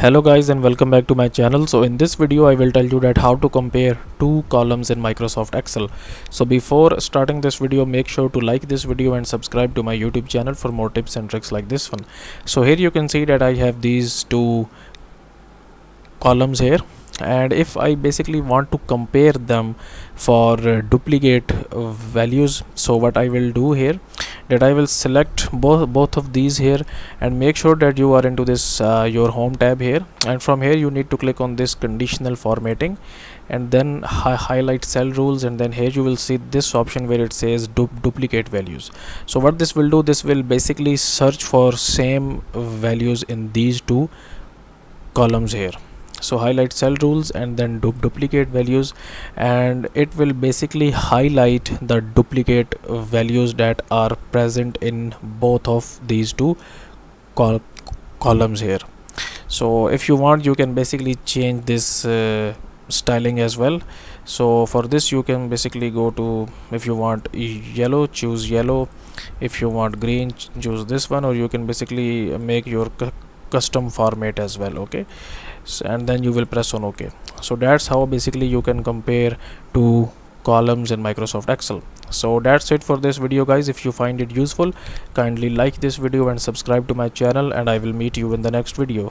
Hello guys and welcome back to my channel. So in this video I will tell you that how to compare two columns in Microsoft Excel. So before starting this video, make sure to like this video and subscribe to my YouTube channel for more tips and tricks like this one. So here you can see that I have these two columns here, and if I basically want to compare them for duplicate values, so what I will do here, that I will select both of these here and make sure that you are into this your home tab here, and from here you need to click on this conditional formatting and then highlight cell rules, and then here you will see this option where it says duplicate values. So what this will do, this will basically search for same values in these two columns here. So highlight cell rules and then duplicate values, and it will basically highlight the duplicate values that are present in both of these two columns here. So if you want, you can basically change this styling as well. So for this you can basically go to, if you want yellow, choose yellow. If you want green, choose this one, or you can basically make your custom format as well. Okay, and then you will press on OK. So that's how basically you can compare two columns in Microsoft Excel. So that's it for this video guys. If you find it useful, kindly like this video and subscribe to my channel, and I will meet you in the next video.